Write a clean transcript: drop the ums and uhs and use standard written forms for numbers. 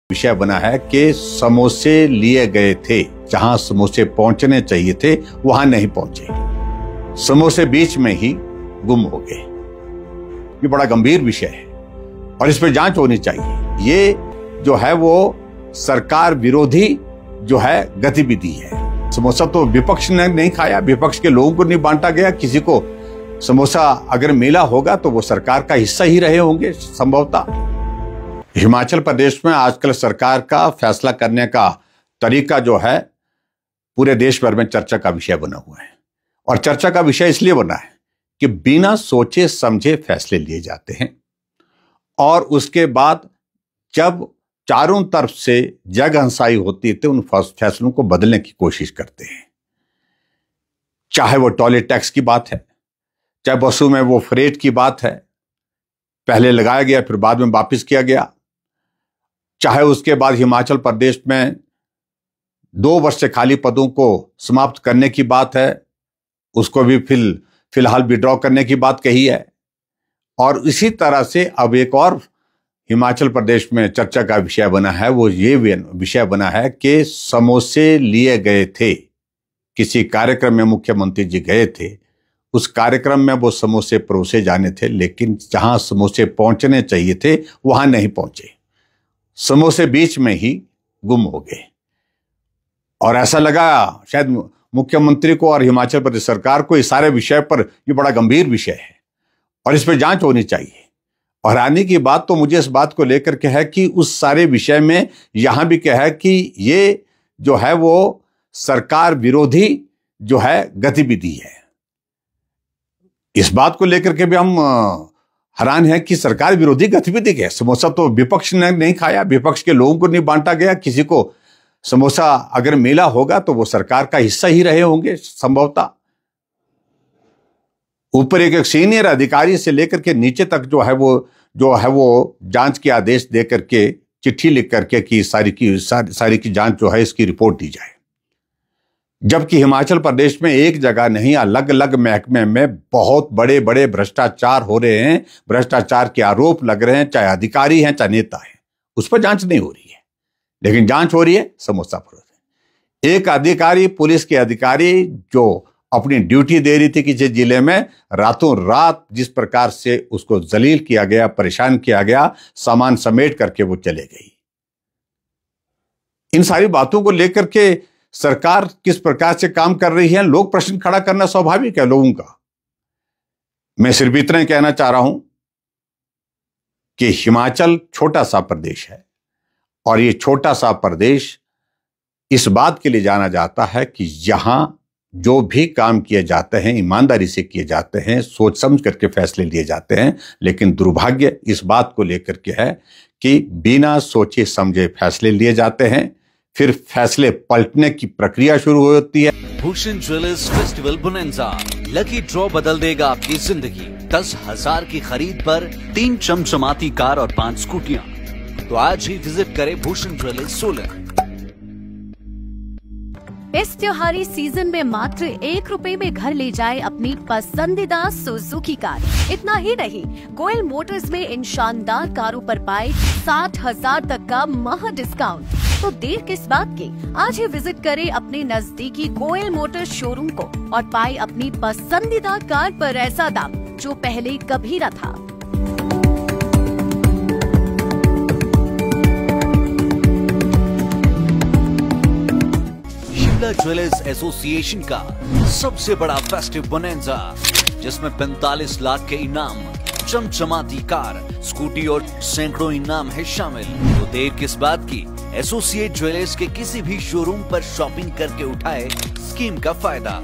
विषय बना है कि समोसे लिए गए थे, जहां समोसे पहुंचने चाहिए थे वहां नहीं पहुंचे, समोसे बीच में ही गुम हो गए। ये बड़ा गंभीर विषय है और इस पर जांच होनी चाहिए। ये जो है वो सरकार विरोधी जो है गतिविधि है। समोसा तो विपक्ष ने नहीं खाया, विपक्ष के लोगों को नहीं बांटा गया। किसी को समोसा अगर मिला होगा तो वो सरकार का हिस्सा ही रहे होंगे संभवतः। हिमाचल प्रदेश में आजकल सरकार का फैसला करने का तरीका जो है पूरे देश भर में चर्चा का विषय बना हुआ है। और चर्चा का विषय इसलिए बना है कि बिना सोचे समझे फैसले लिए जाते हैं और उसके बाद जब चारों तरफ से जगहंसाई होती है तो उन फैसलों को बदलने की कोशिश करते हैं। चाहे वो टॉयलेट टैक्स की बात है, चाहे बसों में वो फ्रेट की बात है, पहले लगाया गया फिर बाद में वापस किया गया, चाहे उसके बाद हिमाचल प्रदेश में 2 वर्ष से खाली पदों को समाप्त करने की बात है, उसको भी फिलहाल विड्रॉ करने की बात कही है। और इसी तरह से अब एक और हिमाचल प्रदेश में चर्चा का विषय बना है, वो ये विषय बना है कि समोसे लिए गए थे। किसी कार्यक्रम में मुख्यमंत्री जी गए थे, उस कार्यक्रम में वो समोसे परोसे जाने थे, लेकिन जहां समोसे पहुंचने चाहिए थे वहां नहीं पहुंचे, समोसे बीच में ही गुम हो गए। और ऐसा लगा शायद मुख्यमंत्री को और हिमाचल प्रदेश सरकार को इस सारे विषय पर ये बड़ा गंभीर विषय है और इस पर जांच होनी चाहिए। और हैरानी की बात तो मुझे इस बात को लेकर के है कि उस सारे विषय में यहां भी क्या है कि ये जो है वो सरकार विरोधी जो है गतिविधि है। इस बात को लेकर के भी हम हैरान है कि सरकार विरोधी गतिविधि है। समोसा तो विपक्ष ने नहीं खाया, विपक्ष के लोगों को नहीं बांटा गया। किसी को समोसा अगर मिला होगा तो वो सरकार का हिस्सा ही रहे होंगे संभवतः। ऊपर एक सीनियर अधिकारी से लेकर के नीचे तक जो है वो जांच के आदेश दे करके, चिट्ठी लिख करके कि सारी की जांच जो है इसकी रिपोर्ट दी जाए। जबकि हिमाचल प्रदेश में एक जगह नहीं, अलग अलग महकमे में बहुत बड़े बड़े भ्रष्टाचार हो रहे हैं, भ्रष्टाचार के आरोप लग रहे हैं, चाहे अधिकारी हैं चाहे नेता हैं, उस पर जांच नहीं हो रही है। लेकिन जांच हो रही है समोसा पर। एक अधिकारी, पुलिस के अधिकारी जो अपनी ड्यूटी दे रही थी किसी जिले में, रातों रात जिस प्रकार से उसको जलील किया गया, परेशान किया गया, सामान समेट करके वो चले गई। इन सारी बातों को लेकर के सरकार किस प्रकार से काम कर रही है, लोग प्रश्न खड़ा करना स्वाभाविक है लोगों का। मैं सिर्फ इतना ही कहना चाह रहा हूं कि हिमाचल छोटा सा प्रदेश है और ये छोटा सा प्रदेश इस बात के लिए जाना जाता है कि यहां जो भी काम किए जाते हैं ईमानदारी से किए जाते हैं, सोच समझ करके फैसले लिए जाते हैं। लेकिन दुर्भाग्य इस बात को लेकर के है कि बिना सोचे समझे फैसले लिए जाते हैं, फिर फैसले पलटने की प्रक्रिया शुरू होती है। Bhushan jewellers festival bonanza, lucky draw बदल देगा आपकी जिंदगी। 10,000 की खरीद पर 3 चमचमाती कार और 5 स्कूटियां। तो आज ही विजिट करें भूषण ज्वेलर्स सोलन। इस त्योहारी सीजन में मात्र 1 रुपए में घर ले जाए अपनी पसंदीदा सुजुकी कार। इतना ही नहीं, गोयल मोटर्स में इन शानदार कारों पर पाए 60,000 तक का महा डिस्काउंट। तो देर किस बात की, आज ही विजिट करें अपने नजदीकी गोयल मोटर्स शोरूम को और पाए अपनी पसंदीदा कार पर ऐसा दाम जो पहले कभी न था। ज्वेलर्स एसोसिएशन का सबसे बड़ा फेस्टिव बोनंजा, जिसमें 45 लाख के इनाम, चमचमाती कार, स्कूटी और सैकड़ों इनाम है शामिल। तो देर किस बात की, एसोसिएट ज्वेलर्स के किसी भी शोरूम पर शॉपिंग करके उठाए स्कीम का फायदा।